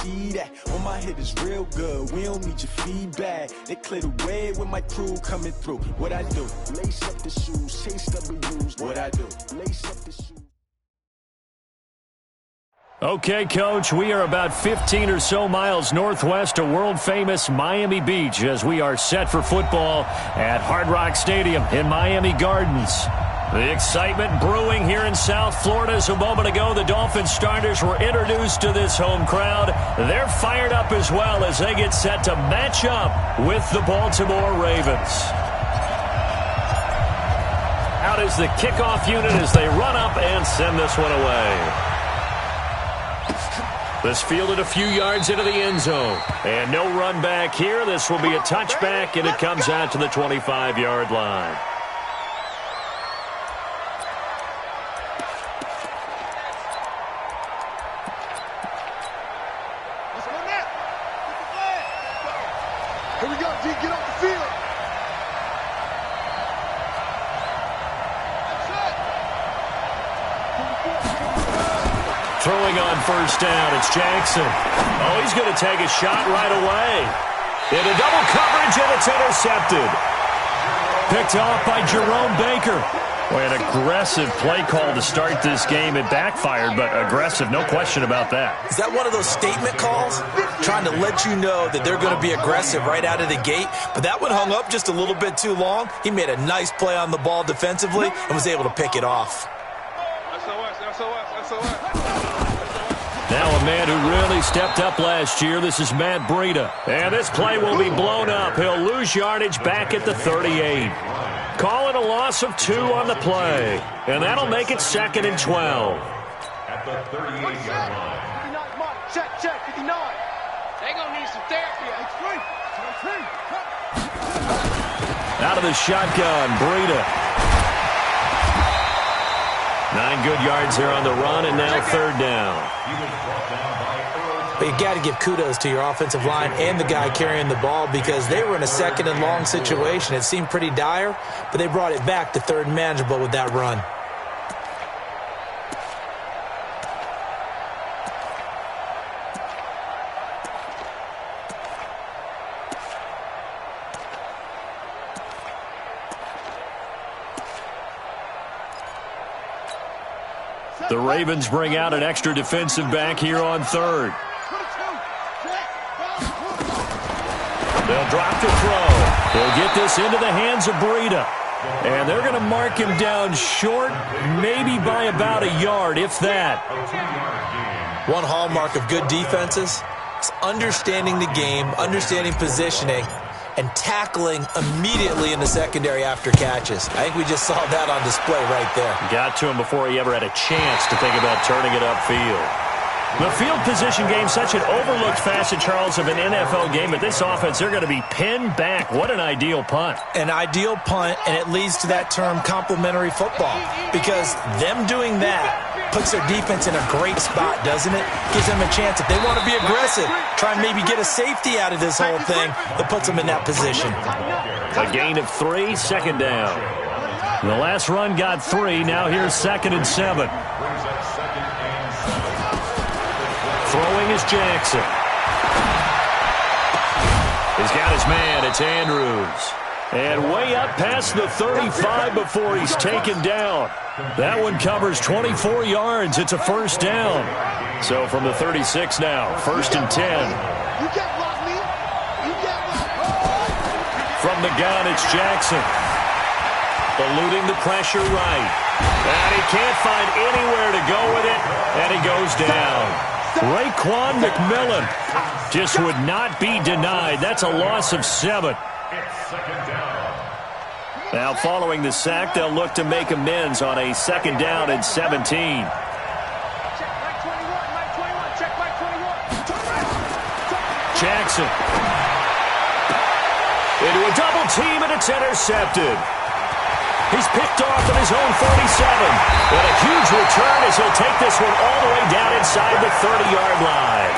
see that? Oh, my hit is real good, we don't need your feedback. They clear the way with my crew coming through. What I do? Lace up the shoes, chase W's. What I do? Lace up the shoes. Okay, Coach, we are about 15 or so miles northwest of world-famous Miami Beach as we are set for football at Hard Rock Stadium in Miami Gardens. The excitement brewing here in South Florida as a moment ago the Dolphins starters were introduced to this home crowd. They're fired up as well as they get set to match up with the Baltimore Ravens. Out is the kickoff unit as they run up and send this one away. This fielded a few yards into the end zone. And no run back here. This will be a touchback, and it comes out to the 25-yard line. Here we go, D. Get off the field. Throwing on first down, it's Jackson. Oh, he's going to take a shot right away. Into double coverage, and it's intercepted. Picked off by Jerome Baker. Boy, an aggressive play call to start this game. It backfired, but aggressive, no question about that. Is that one of those statement calls? Trying to let you know that they're going to be aggressive right out of the gate, but that one hung up just a little bit too long. He made a nice play on the ball defensively and was able to pick it off. Now a man who really stepped up last year. This is Matt Breida. And this play will be blown up. He'll lose yardage back at the 38. Calling a loss of 2 on the play. And that'll make it 2nd and 12. At the 38-yard line. 59, check, 59. They're going to need some therapy. Out of the shotgun, Breida. 9 good yards there on the run, and now 3rd down. But you got to give kudos to your offensive line and the guy carrying the ball because they were in a 2nd and long situation. It seemed pretty dire, but they brought it back to 3rd and manageable with that run. The Ravens bring out an extra defensive back here on 3rd. They'll drop the throw. They'll get this into the hands of Breida. And they're going to mark him down short, maybe by about a yard, if that. One hallmark of good defenses is understanding the game, understanding positioning, and tackling immediately in the secondary after catches. I think we just saw that on display right there. Got to him before he ever had a chance to think about turning it upfield. The field position game, such an overlooked facet, Charles, of an NFL game. But this offense, they're going to be pinned back. What an ideal punt. An ideal punt, and it leads to that term complementary football. Because them doing that puts their defense in a great spot, doesn't it? Gives them a chance, if they want to be aggressive, try and maybe get a safety out of this whole thing that puts them in that position. A gain of 3, 2nd down. The last run got 3. Now here's 2nd and 7. Throwing is Jackson. He's got his man. It's Andrews. And way up past the 35 before he's taken down. That one covers 24 yards. It's a 1st down. So from the 36 now, 1st and 10. From the gun, it's Jackson. Eluding the pressure right. And he can't find anywhere to go with it. And he goes down. Raekwon McMillan just would not be denied. That's a loss of 7. Now following the sack, they'll look to make amends on a 2nd down and 17. Jackson. Into a double team, and it's intercepted. He's picked off at his own 47. And a huge return as he'll take this one all the way down inside the 30-yard line.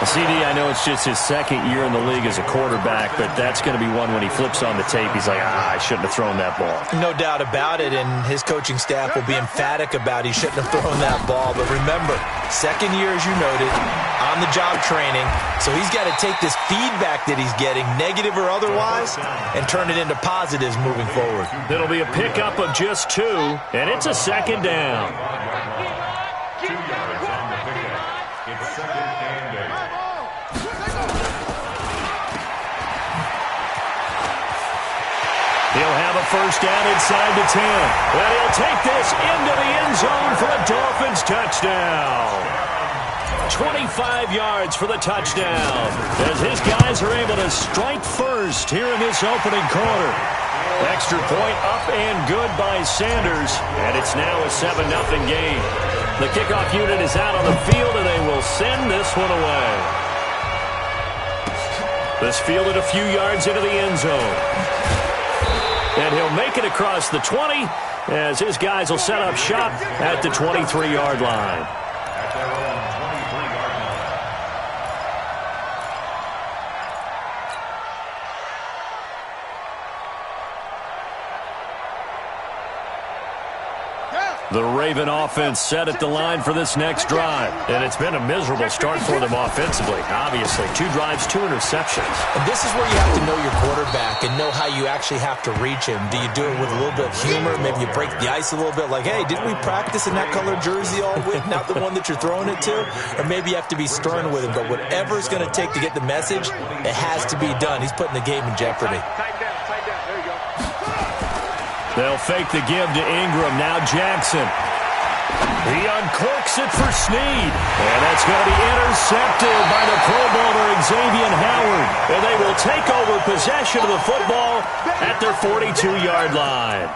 CD, I know it's just his second year in the league as a quarterback, but that's going to be one when he flips on the tape, he's like, I shouldn't have thrown that ball. No doubt about it, and his coaching staff will be emphatic about he shouldn't have thrown that ball. But remember, second year, as you noted, on-the-job training, so he's got to take this feedback that he's getting, negative or otherwise, and turn it into positives moving forward. It'll be a pickup of just 2, and it's a second down. 2 yards on the pickup. It's second and 8. He'll have a first down inside the 10. And he'll take this into the end zone for a Dolphins touchdown. 25 yards for the touchdown as his guys are able to strike first here in this opening quarter. Extra point up and good by Sanders, and it's now a 7-0 game. The kickoff unit is out on the field, and they will send this one away. This fielded a few yards into the end zone. And he'll make it across the 20 as his guys will set up shop at the 23-yard line. At their own 23-yard line. The Raven offense set at the line for this next drive. And it's been a miserable start for them offensively. Obviously, 2 drives, 2 interceptions. And this is where you have to know your quarterback and know how you actually have to reach him. Do you do it with a little bit of humor? Maybe you break the ice a little bit like, hey, didn't we practice in that color jersey all week, not the one that you're throwing it to? Or maybe you have to be stern with him. But whatever it's going to take to get the message, it has to be done. He's putting the game in jeopardy. Tight down. There you go. They'll fake the give to Ingram. Now Jackson. He uncorks it for Snead. And that's going to be intercepted by the Pro Bowler Xavier Howard. And they will take over possession of the football at their 42-yard line.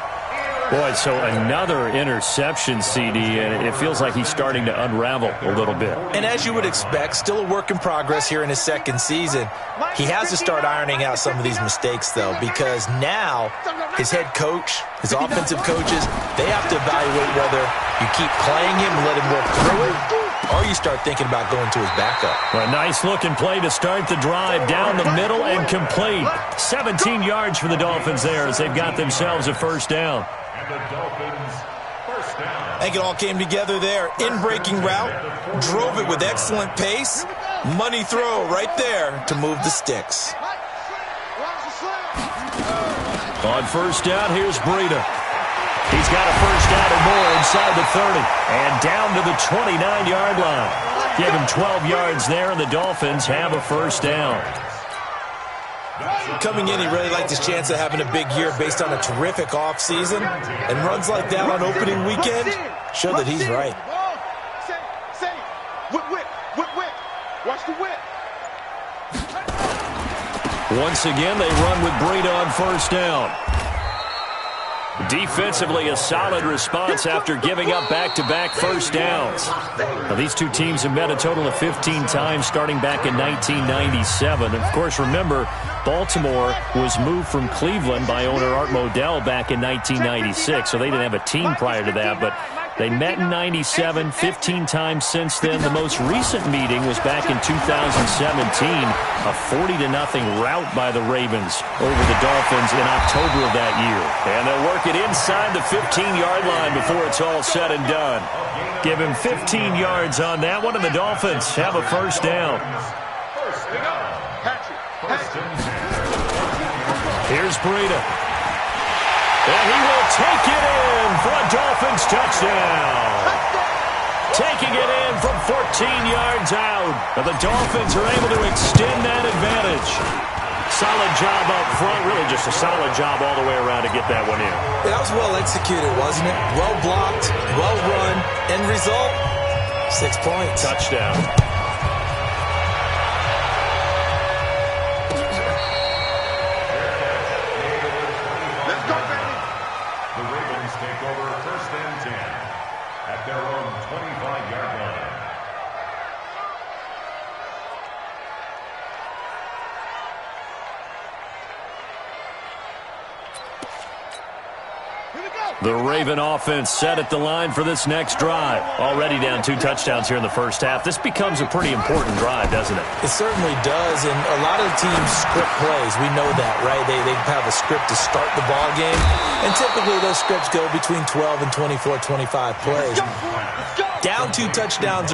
Boy, so another interception, CD, and it feels like he's starting to unravel a little bit. And as you would expect, still a work in progress here in his second season. He has to start ironing out some of these mistakes, though, because now his head coach, his offensive coaches, they have to evaluate whether you keep playing him and let him work through it, or you start thinking about going to his backup. A nice-looking play to start the drive down the middle and complete. 17 yards for the Dolphins there as they've got themselves a first down. The Dolphins first down. I think it all came together there. In-breaking route, drove it with excellent pace. Money throw right there to move the sticks. On first down, here's Breida. He's got a first down or more inside the 30 and down to the 29-yard line. Give him 12 yards there, and the Dolphins have a first down. Coming in, he really liked his chance of having a big year based on a terrific offseason. And runs like that on opening weekend show that he's right. Whip. Watch the whip. Once again, they run with Breida on first down. Defensively, a solid response after giving up back-to-back first downs. Now, these two teams have met a total of 15 times starting back in 1997. Of course, remember, Baltimore was moved from Cleveland by owner Art Modell back in 1996, so they didn't have a team prior to that, but they met in 97, 15 times since then. The most recent meeting was back in 2017, a 40-0 rout by the Ravens over the Dolphins in October of that year. And they'll work it inside the 15-yard line before it's all said and done. Give him 15 yards on that one, and the Dolphins have a first down. Here's Breida. And he will take it in for a Dolphins touchdown. Taking it in from 14 yards out. And the Dolphins are able to extend that advantage. Solid job up front. Really just a solid job all the way around to get that one in. That was well executed, wasn't it? Well blocked, well run. End result, 6 points. Touchdown. Take over first and 10 at their own 25-yard line. Here we go. The Raven offense set at the line for this next drive. Already down 2 touchdowns here in the first half. This becomes a pretty important drive, doesn't it? It certainly does, and a lot of the teams script plays. We know that, right? They have a script to start the ball game, and typically those scripts go between 12 and 24, 25 plays. Down 2 touchdowns.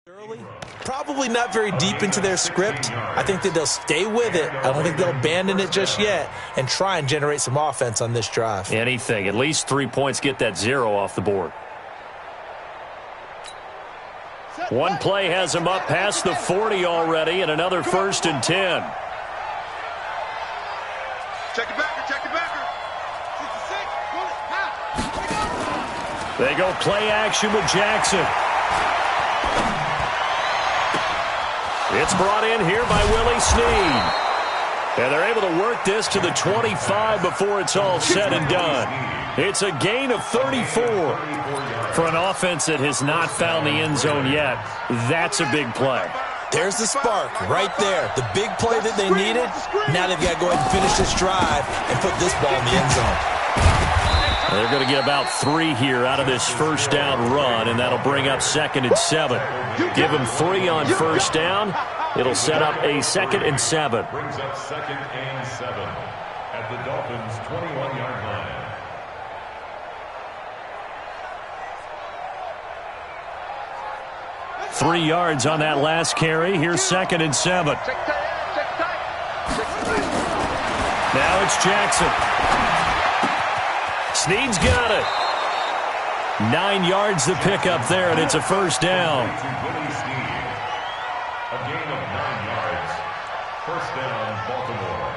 Early, probably not very deep into their script. I think that they'll stay with it. I don't think they'll abandon it just yet and try and generate some offense on this drive. Anything. At least 3 points, get that 0 off the board. One play has him up past the 40 already, and another 1st and 10. Check it backer, check it backer. 66, They go play action with Jackson. It's brought in here by Willie Snead. And they're able to work this to the 25 before it's all said and done. It's a gain of 34. For an offense that has not found the end zone yet, that's a big play. There's the spark right there. The big play that they needed. Now they've got to go ahead and finish this drive and put this ball in the end zone. They're going to get about 3 here out of this first down run, and that'll bring up 2nd and 7. Give them 3 on first down. It'll set up a 2nd and 7. Brings up 2nd and 7 at the Dolphins' 21-yard line. Three yards on that last carry. Here's 2nd and 7. Now it's Jackson. Snead's got it. 9 yards to pick up there, and it's a first down. A gain of 9 yards. First down, Baltimore.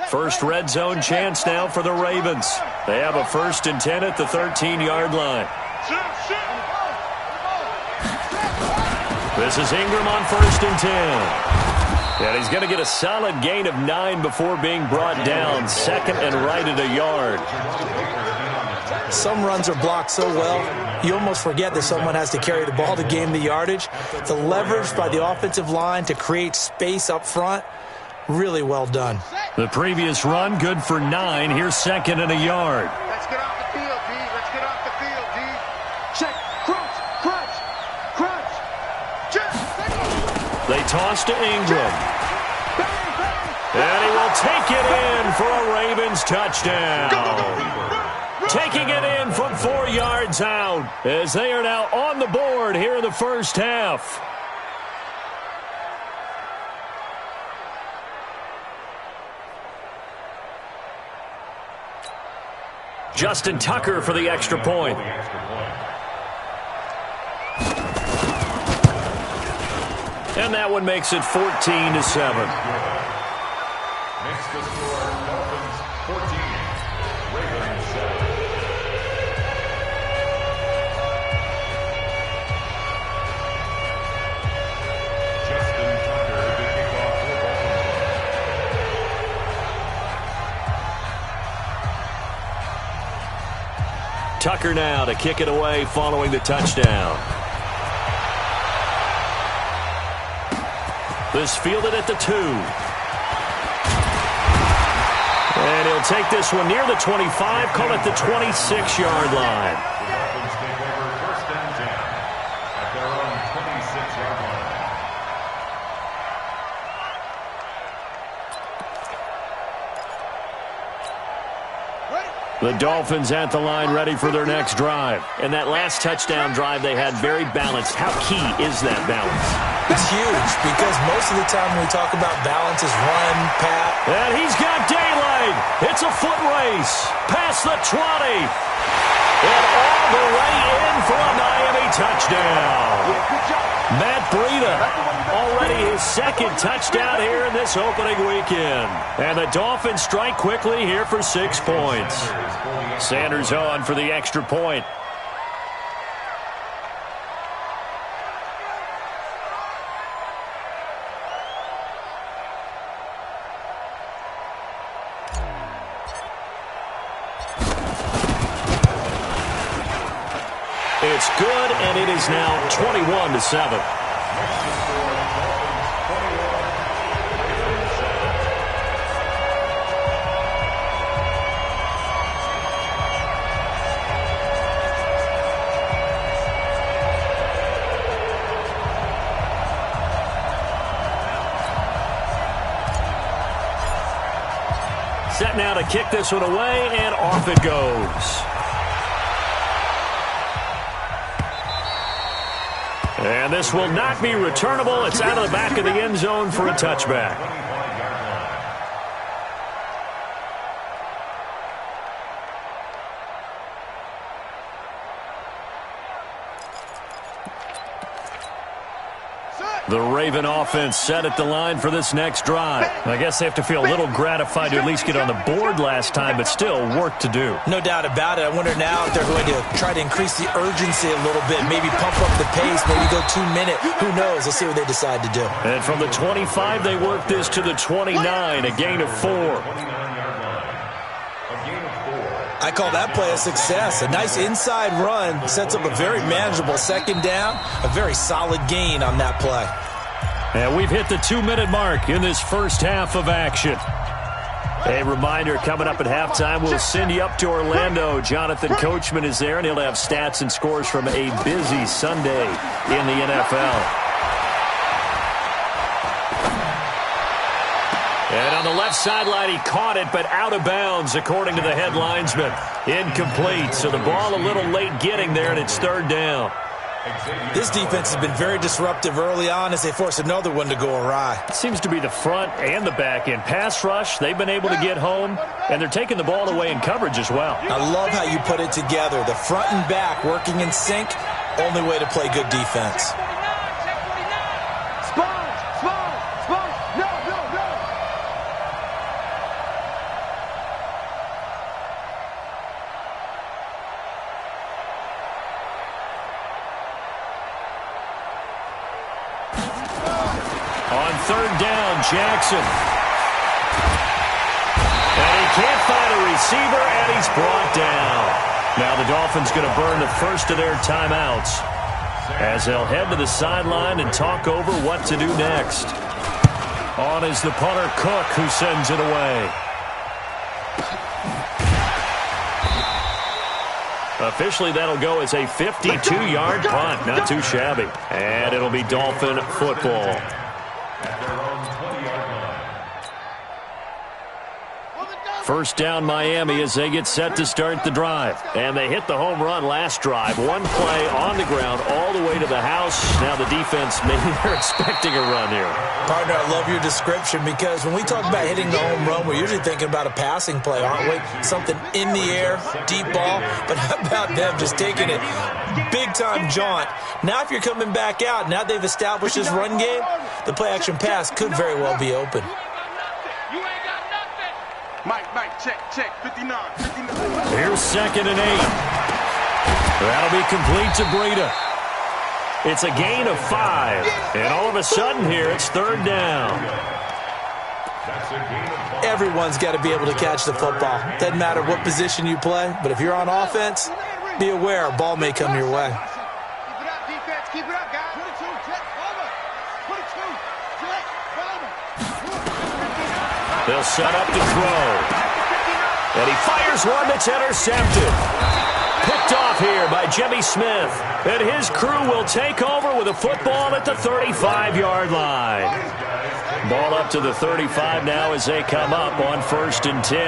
First red zone chance now for the Ravens. They have a 1st and 10 at the 13-yard line. This is Ingram on 1st and 10. And he's going to get a solid gain of 9 before being brought down. 2nd and right at a yard. Some runs are blocked so well, you almost forget that someone has to carry the ball to gain the yardage. The leverage by the offensive line to create space up front, really well done. The previous run, good for 9. Here's 2nd and a yard. Let's get off the field, D. Let's get off the field, D. Check. Crunch. Crunch. Crunch. Check. They toss to Ingram. And he will take it in for a Ravens touchdown. Taking it in from 4 yards out as they are now on the board here in the first half. Justin Tucker for the extra point. And that one makes it 14-7. Makes the score Dolphins 14, Ravens 7. Justin Tucker to kick off for Baltimore. Tucker now to kick it away following the touchdown. This fielded at the 2. And he'll take this one near the 25, call it the 26-yard line. The Dolphins take over first and 10 at their own 26-yard line. The Dolphins at the line ready for their next drive. And that last touchdown drive they had very balanced. How key is that balance? It's huge because most of the time when we talk about balance is run, pass. And he's got daylight. It's a foot race. Past the 20. And all the way in for a Miami touchdown. Matt Breida, already his second touchdown here in this opening weekend. And the Dolphins strike quickly here for 6 points. Sanders on for the extra point. It's good, and it is now 21-7. Set now to kick this one away, and off it goes. And this will not be returnable. It's out of the back of the end zone for a touchback. The Raven offense set at the line for this next drive. I guess they have to feel a little gratified to at least get on the board last time, but still work to do. No doubt about it. I wonder now if they're going to try to increase the urgency a little bit, maybe pump up the pace, maybe go 2 minute. Who knows? Let's see what they decide to do. And from the 25, they work this to the 29, a gain of 4. I call that play a success. A nice inside run sets up a very manageable second down, a very solid gain on that play. And we've hit the 2-minute mark in this first half of action. A reminder, coming up at halftime, we'll send you up to Orlando. Jonathan Coachman is there, and he'll have stats and scores from a busy Sunday in the NFL. And on the left sideline, he caught it, but out of bounds, according to the head linesman. Incomplete, so the ball a little late getting there, and it's third down. This defense has been very disruptive early on as they force another one to go awry. It seems to be the front and the back end. Pass rush, they've been able to get home, and they're taking the ball away in coverage as well. I love how you put it together. The front and back working in sync, only way to play good defense. Third down, Jackson. And he can't find a receiver, and he's brought down. Now the Dolphins going to burn the first of their timeouts as they'll head to the sideline and talk over what to do next. On is the punter, Cook, who sends it away. Officially, that'll go as a 52-yard punt. Not too shabby. And it'll be Dolphin football. First down Miami as they get set to start the drive. And they hit the home run last drive. One play on the ground all the way to the house. Now the defense, maybe they're expecting a run here. Partner, I love your description because when we talk about hitting the home run, we're usually thinking about a passing play, aren't we? Something in the air, deep ball. But how about them just taking it big-time jaunt? Now if you're coming back out, now they've established this run game, the play-action pass could very well be open. Mike, check, 59. Here's 2nd and 8. That'll be complete to Breida. It's a gain of 5. And all of a sudden here, it's third down. Everyone's got to be able to catch the football. Doesn't matter what position you play, but if you're on offense, be aware, a ball may come your way. Keep it up, defense. Keep it up, guys. 22, jet, over. 22, jet, over. They'll set up to throw. And he fires one that's intercepted. Picked off here by Jimmy Smith. And his crew will take over with a football at the 35-yard line. Ball up to the 35 now as they come up on 1st and 10.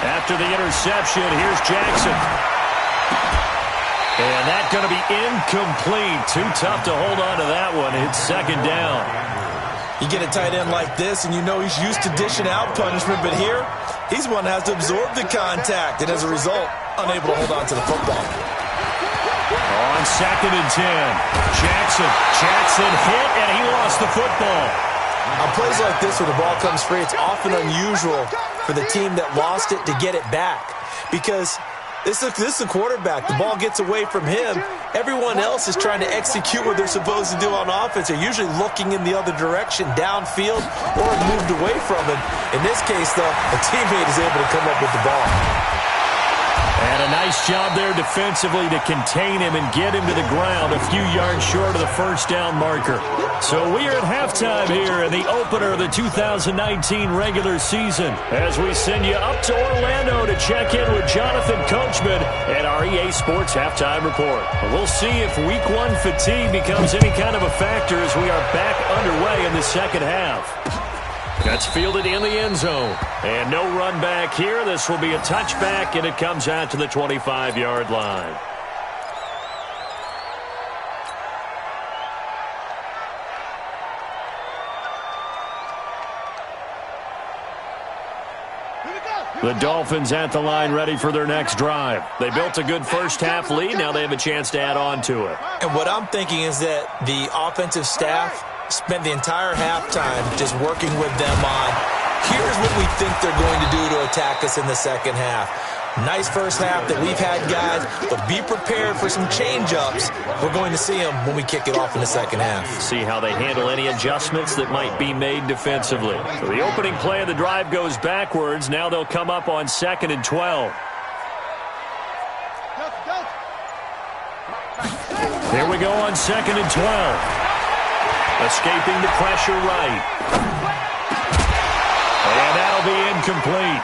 After the interception, here's Jackson. And that's going to be incomplete. Too tough to hold on to that one. It's 2nd down. You get a tight end like this, and you know he's used to dishing out punishment, but here, he's one that has to absorb the contact, and as a result, unable to hold on to the football. On 2nd and 10, Jackson hit, and he lost the football. On plays like this where the ball comes free, it's often unusual for the team that lost it to get it back, because this is the quarterback. The ball gets away from him. Everyone else is trying to execute what they're supposed to do on offense. They're usually looking in the other direction, downfield, or moved away from him. In this case, though, a teammate is able to come up with the ball. And a nice job there defensively to contain him and get him to the ground a few yards short of the 1st down marker. So we are at halftime here in the opener of the 2019 regular season as we send you up to Orlando to check in with Jonathan Coachman and our EA Sports Halftime Report. We'll see if Week 1 fatigue becomes any kind of a factor as we are back underway in the 2nd half. That's fielded in the end zone. And no run back here. This will be a touchback, and it comes out to the 25-yard line. The Dolphins at the line ready for their next drive. They built a good 1st half lead. Now they have a chance to add on to it. And what I'm thinking is that the offensive staff spent the entire halftime just working with them on, here's what we think they're going to do to attack us in the 2nd half. Nice 1st half that we've had, guys, but be prepared for some change-ups. We're going to see them when we kick it off in the 2nd half. See how they handle any adjustments that might be made defensively. So the opening play of the drive goes backwards. Now they'll come up on 2nd and 12. Here we go on 2nd and 12. Escaping the pressure right. And that'll be incomplete.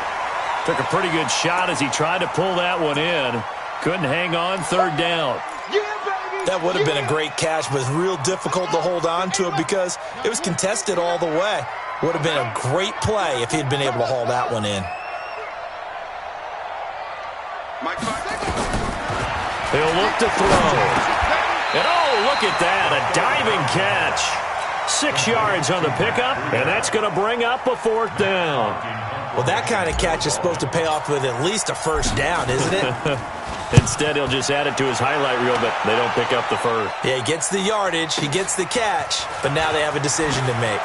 Took a pretty good shot as he tried to pull that one in. Couldn't hang on, 3rd down. That would have been a great catch, but it's real difficult to hold on to it because it was contested all the way. Would have been a great play if he'd been able to haul that one in. He'll look to throw. And oh, look at that, a diving catch. 6 yards on the pickup, and that's going to bring up a 4th down. Well, that kind of catch is supposed to pay off with at least a 1st down, isn't it? Instead, he'll just add it to his highlight reel, but they don't pick up the 1st. Yeah, he gets the yardage, he gets the catch, but now they have a decision to make.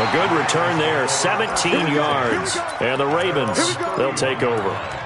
A good return there, 17 yards. And the Ravens, they'll take over.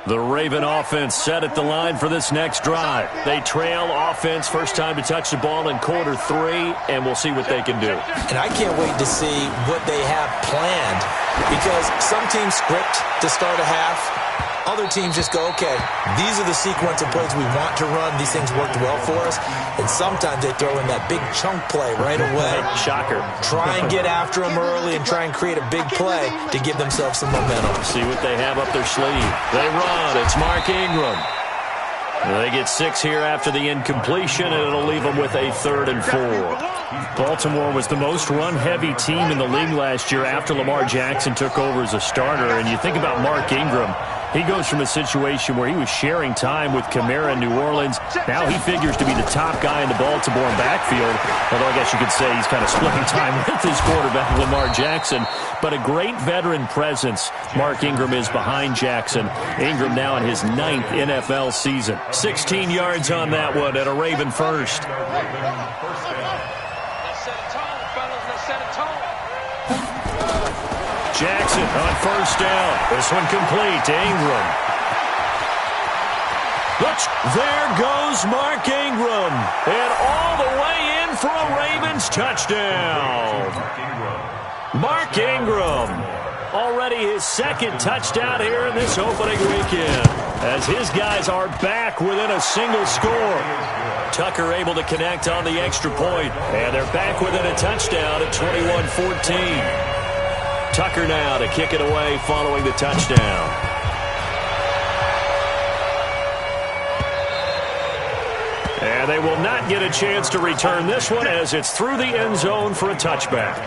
The Raven offense set at the line for this next drive. They trail offense, first time to touch the ball in quarter 3, and we'll see what they can do. And I can't wait to see what they have planned, because some teams script to start a half. Other teams just go, okay, these are the sequence of plays we want to run. These things worked well for us. And sometimes they throw in that big chunk play right away. Shocker. Try and get after them early and try and create a big play to give themselves some momentum. See what they have up their sleeve. They run. It's Mark Ingram. They get 6 here after the incompletion, and it'll leave them with a 3rd and 4. Baltimore was the most run-heavy team in the league last year after Lamar Jackson took over as a starter. And you think about Mark Ingram, he goes from a situation where he was sharing time with Kamara in New Orleans. Now he figures to be the top guy in the Baltimore backfield, although I guess you could say he's kind of splitting time with his quarterback, Lamar Jackson. But a great veteran presence. Mark Ingram is behind Jackson. Ingram now in his 9th NFL season. 16 yards on that one at a Raven first. Jackson on first down. This one complete to Ingram. There goes Mark Ingram. And all the way in for a Ravens touchdown. Mark Ingram. Already his second touchdown here in this opening weekend, as his guys are back within a single score. Tucker able to connect on the extra point, and they're back within a touchdown at 21-14. Tucker now to kick it away following the touchdown. And they will not get a chance to return this one, as it's through the end zone for a touchback.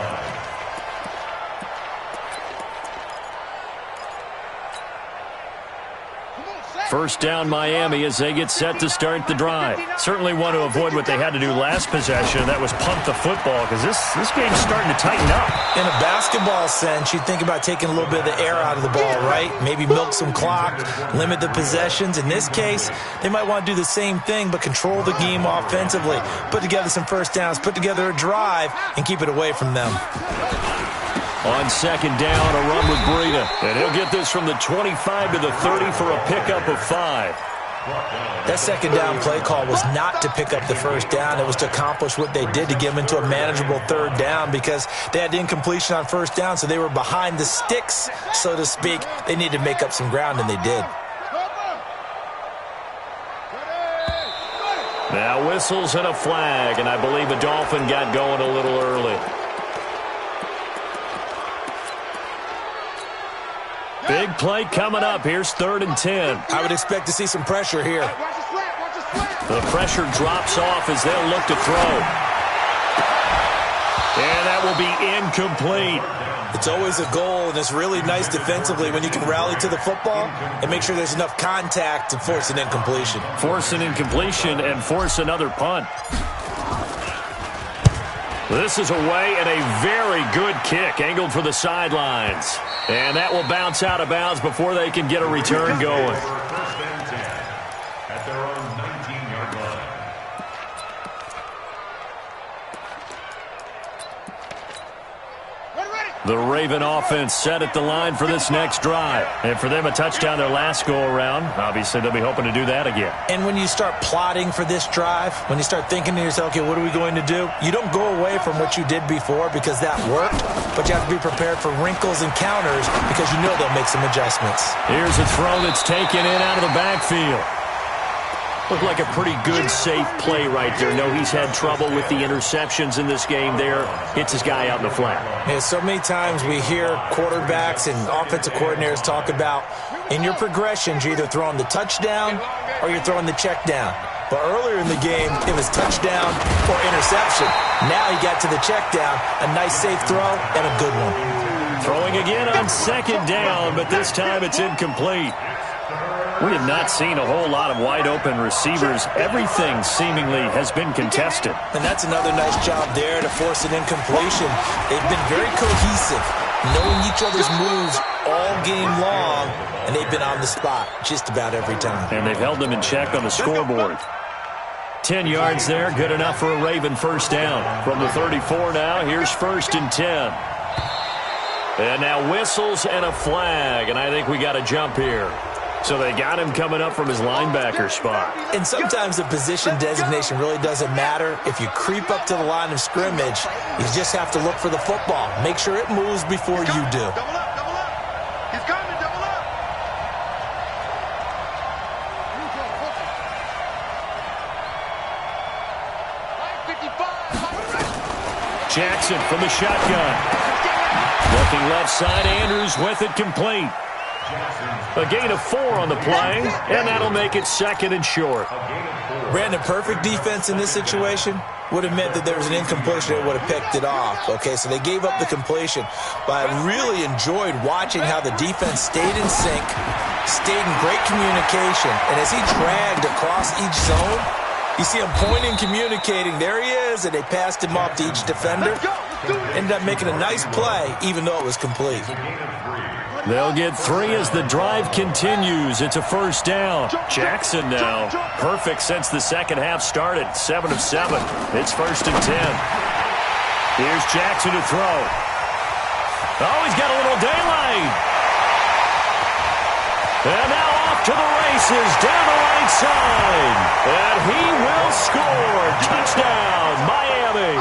First down Miami as they get set to start the drive. Certainly want to avoid what they had to do last possession. That was punt the football, because this game's starting to tighten up. In a basketball sense, you think about taking a little bit of the air out of the ball, right? Maybe milk some clock, limit the possessions. In this case, they might want to do the same thing, but control the game offensively. Put together some first downs, put together a drive, and keep it away from them. On second down, a run with Breida. And he'll get this from the 25 to the 30 for a pickup of 5. That second down play call was not to pick up the first down. It was to accomplish what they did, to get them into a manageable third down, because they had the incompletion on first down, so they were behind the sticks, so to speak. They needed to make up some ground, and they did. Now whistles and a flag, and I believe a Dolphin got going a little early. Big play coming up. Here's 3rd and 10. I would expect to see some pressure here. The pressure drops off as they'll look to throw. And that will be incomplete. It's always a goal, and it's really nice defensively when you can rally to the football and make sure there's enough contact to force an incompletion. Force an incompletion and force another punt. This is away, and a very good kick angled for the sidelines. And that will bounce out of bounds before they can get a return going. First and 10 at their own 19-yard line. The Raven offense set at the line for this next drive. And for them, a touchdown their last go-around. Obviously, they'll be hoping to do that again. And when you start plotting for this drive, when you start thinking to yourself, okay, what are we going to do? You don't go away from what you did before because that worked, but you have to be prepared for wrinkles and counters because you know they'll make some adjustments. Here's a throw that's taken in out of the backfield. Looked like a pretty good, safe play right there. No, he's had trouble with the interceptions in this game there. Hits his guy out in the flat. Yeah, so many times we hear quarterbacks and offensive coordinators talk about in your progressions, you're either throwing the touchdown or you're throwing the check down. But earlier in the game, it was touchdown or interception. Now he got to the check down, a nice safe throw, and a good one. Throwing again on second down, but this time it's incomplete. We have not seen a whole lot of wide-open receivers. Everything seemingly has been contested. And that's another nice job there to force an incompletion. They've been very cohesive, knowing each other's moves all game long, and they've been on the spot just about every time. And they've held them in check on the scoreboard. 10 yards there, good enough for a Raven first down. From the 34 now, here's 1st and 10. And now whistles and a flag, and I think we got a jump here. So they got him coming up from his linebacker spot. And sometimes the position designation really doesn't matter. If you creep up to the line of scrimmage, you just have to look for the football. Make sure it moves before you do. Double up, double up. He's coming, double up. Jackson from the shotgun. Looking left side, Andrews with it complete. A gain of 4 on the play, and that'll make it 2nd and short. Brandon, perfect defense in this situation would have meant that there was an incompletion that would have picked it off. Okay, so they gave up the completion, but I really enjoyed watching how the defense stayed in sync, stayed in great communication, and as he dragged across each zone, you see him pointing, communicating. There he is, and they passed him off to each defender. Ended up making a nice play, even though it was complete. They'll get 3 as the drive continues. It's a first down. Jackson now, perfect since the second half started. 7 of 7. It's 1st and 10. Here's Jackson to throw. Oh, he's got a little daylight. And now off to the races down the right side. And he will score. Touchdown, Miami.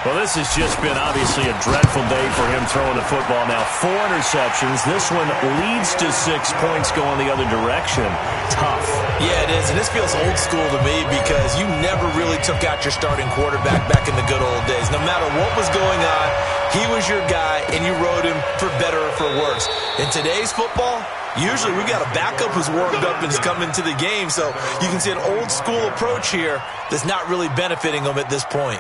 Well, this has just been obviously a dreadful day for him throwing the football. Now 4 interceptions. This one leads to 6 points going the other direction. Tough. Yeah, it is. And this feels old school to me because you never really took out your starting quarterback back in the good old days. No matter what was going on, he was your guy, and you rode him for better or for worse. In today's football, usually we got a backup who's warmed up and is coming to the game. So you can see an old school approach here that's not really benefiting him at this point.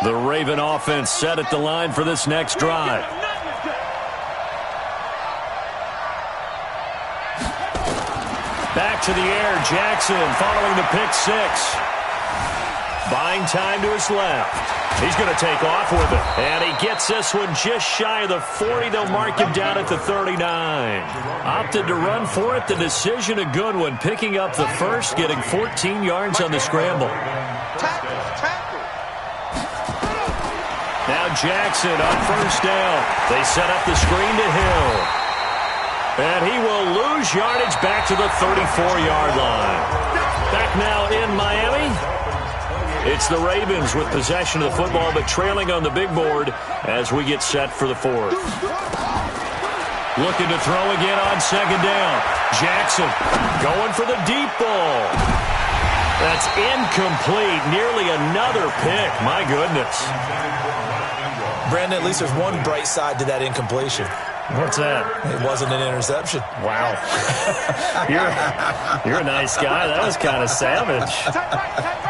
The Raven offense set at the line for this next drive. Back to the air, Jackson following the pick 6. Buying time to his left. He's going to take off with it. And he gets this one just shy of the 40. They'll mark him down at the 39. Opted to run for it. The decision a good one. Picking up the first, getting 14 yards on the scramble. Now Jackson on first down. They set up the screen to Hill. And he will lose yardage back to the 34-yard line. Back now in Miami. It's the Ravens with possession of the football, but trailing on the big board as we get set for the 4th. Looking to throw again on second down. Jackson going for the deep ball. That's incomplete. Nearly another pick. My goodness. Brandon, at least there's one bright side to that incompletion. What's that? It wasn't an interception. Wow. You're a nice guy. That was kind of savage.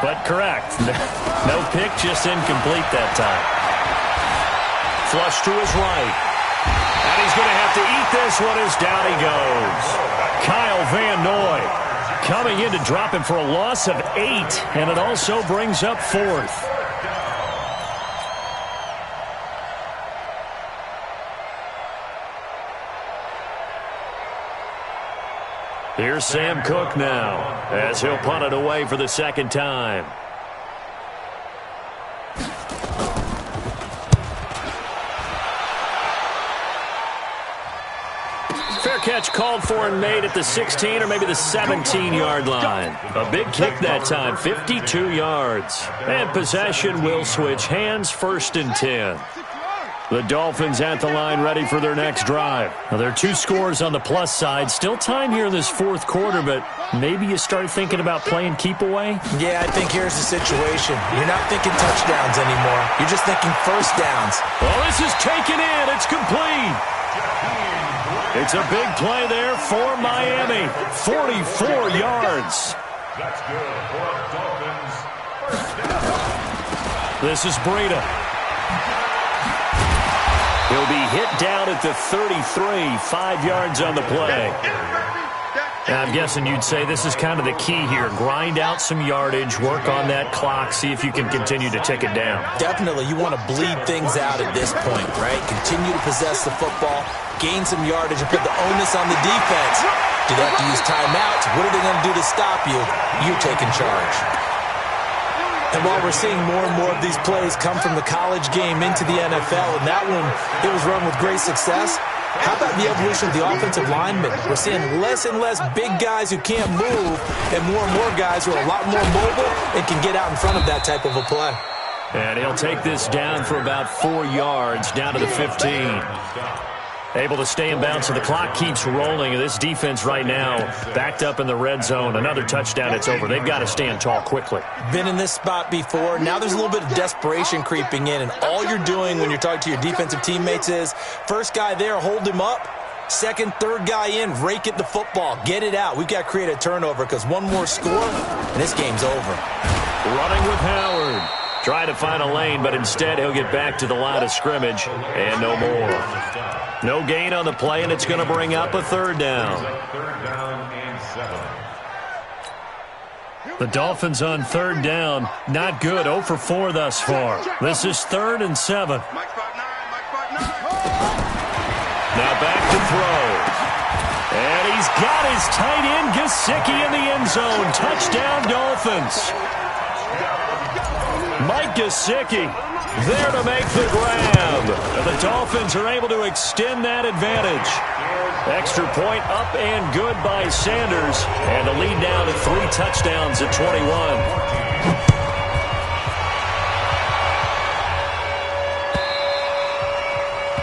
But correct. No pick, just incomplete that time. Flush to his right. And he's going to have to eat this one as down he goes. Kyle Van Noy coming in to drop him for a loss of 8. And it also brings up 4th. Here's Sam Cook now as he'll punt it away for the second time. Fair catch called for and made at the 16 or maybe the 17-yard line. A big kick that time, 52 yards. And possession will switch hands, 1st and 10. The Dolphins at the line ready for their next drive. Now, there are 2 scores on the plus side. Still time here in this 4th quarter, but maybe you start thinking about playing keep away? Yeah, I think here's the situation. You're not thinking touchdowns anymore. You're just thinking first downs. Well, this is taken in. It's complete. It's a big play there for Miami. 44 yards. That's good for Dolphins. First down. This is Breida. He'll be hit down at the 33, 5 yards on the play. Now, I'm guessing you'd say this is kind of the key here. Grind out some yardage, work on that clock, see if you can continue to tick it down. Definitely, you want to bleed things out at this point, right? Continue to possess the football, gain some yardage, and put the onus on the defense. Do they have to use timeouts? What are they going to do to stop you? You taking charge. And while we're seeing more and more of these plays come from the college game into the NFL, and that one, it was run with great success, how about the evolution of the offensive linemen? We're seeing less and less big guys who can't move and more guys who are a lot more mobile and can get out in front of that type of a play. And he'll take this down for about 4 yards, down to the 15. Able to stay in bounds, so the clock keeps rolling. And this defense right now backed up in the red zone. Another touchdown, it's over. They've got to stand tall quickly. Been in this spot before. Now there's a little bit of desperation creeping in. And all you're doing when you're talking to your defensive teammates is, first guy there, hold him up. Second, third guy in, rake at the football. Get it out. We've got to create a turnover because one more score, and this game's over. Running with Howard. Try to find a lane, but instead he'll get back to the line of scrimmage and no more. No gain on the play, and it's going to bring up a 3rd down. 3rd down and 7. The Dolphins on third down. Not good. 0 for 4 thus far. This is 3rd and 7. Now back to throw. And he's got his tight end, Gesicki, in the end zone. Touchdown, Dolphins. Mike Gesicki there to make the grab. And the Dolphins are able to extend that advantage. Extra point up and good by Sanders. And the lead down to 3 touchdowns at 21.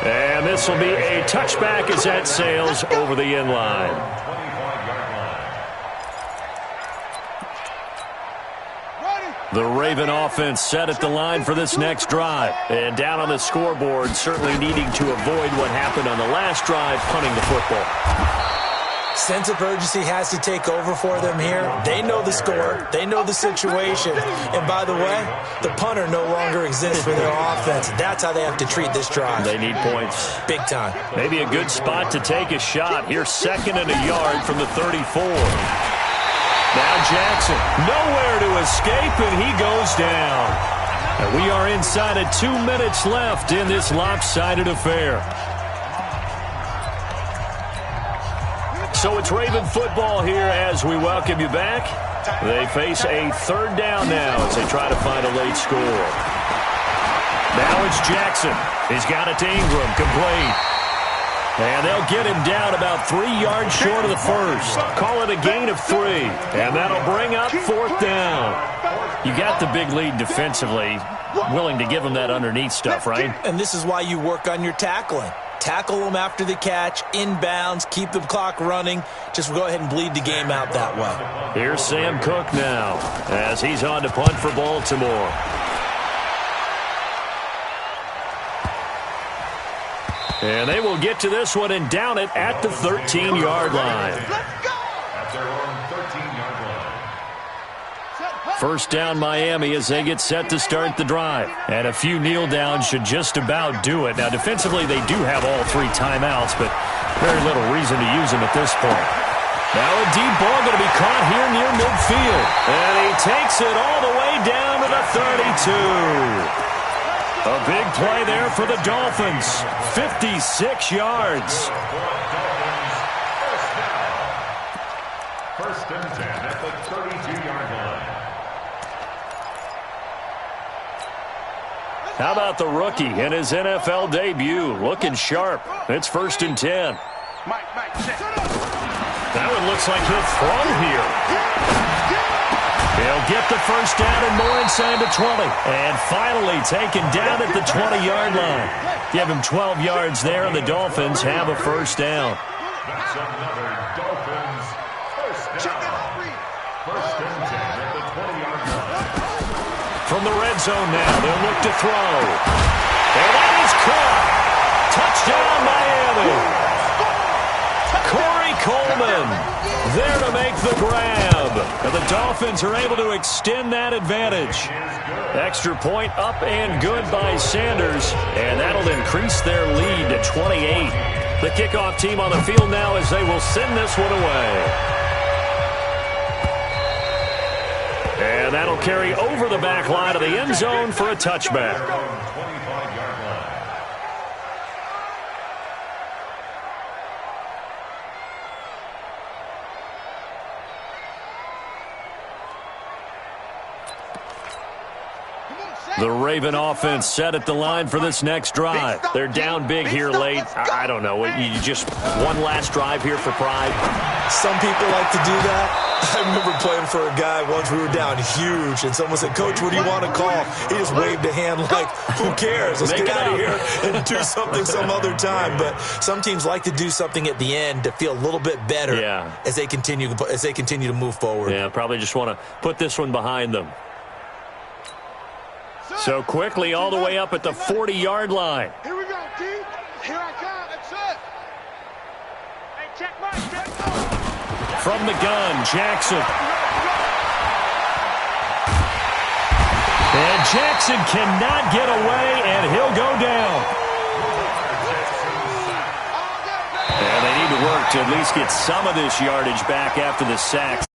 And this will be a touchback as that sails over the end line. The Raven offense set at the line for this next drive. And down on the scoreboard, certainly needing to avoid what happened on the last drive, punting the football. Sense of urgency has to take over for them here. They know the score. They know the situation. And by the way, the punter no longer exists for their offense. That's how they have to treat this drive. They need points. Big time. Maybe a good spot to take a shot. Here's 2nd and a yard from the 34. Now Jackson, nowhere to escape, and he goes down. And we are inside of 2 minutes left in this lopsided affair. So it's Raven football here as we welcome you back. They face a 3rd down now as they try to find a late score. Now it's Jackson. He's got it to Ingram, complete. And they'll get him down about 3 yards short of the first. Call it a gain of 3. And that'll bring up 4th down. You got the big lead defensively. Willing to give him that underneath stuff, right? And this is why you work on your tackling. Tackle them after the catch, inbounds, keep the clock running. Just go ahead and bleed the game out that way. Here's Sam Cook now as he's on to punt for Baltimore. And they will get to this one and down it at the 13-yard line. At their own 13-yard line. 1st down Miami as they get set to start the drive. And a few kneel downs should just about do it. Now defensively they do have all 3 timeouts, but very little reason to use them at this point. Now a deep ball going to be caught here near midfield. And he takes it all the way down to the 32. A big play there for the Dolphins. 56 yards. 1st and 10 at the 32-yard line. How about the rookie in his NFL debut? Looking sharp. It's 1st and 10. That one looks like he'll throw here. He'll get the 1st down and more inside the 20. And finally taken down at the 20-yard line. Give him 12 yards there, and the Dolphins have a 1st down. That's another Dolphins 1st down. 1st and 10 at the 20-yard line. From the red zone now, they'll look to throw. And that is caught. Touchdown, Miami. Corey Coleman there to make the grab. And the Dolphins are able to extend that advantage. Extra point up and good by Sanders. And that'll increase their lead to 28. The kickoff team on the field now as they will send this one away. And that'll carry over the back line of the end zone for a touchback. The Raven offense set at the line for this next drive. They're down big here late. I don't know. You just one last drive here for pride? Some people like to do that. I remember playing for a guy once. We were down huge, and someone said, "Coach, what do you want to call?" He just waved a hand like, "Who cares? Let's get out of here and do something some other time." But some teams like to do something at the end to feel a little bit better as they continue to move forward. Yeah, probably just want to put this one behind them. So quickly all the way up at the 40-yard line. Here we go, D. Here I come. That's it. Hey, check mark. From the gun, Jackson. And Jackson cannot get away, and he'll go down. And they need to work to at least get some of this yardage back after the sack.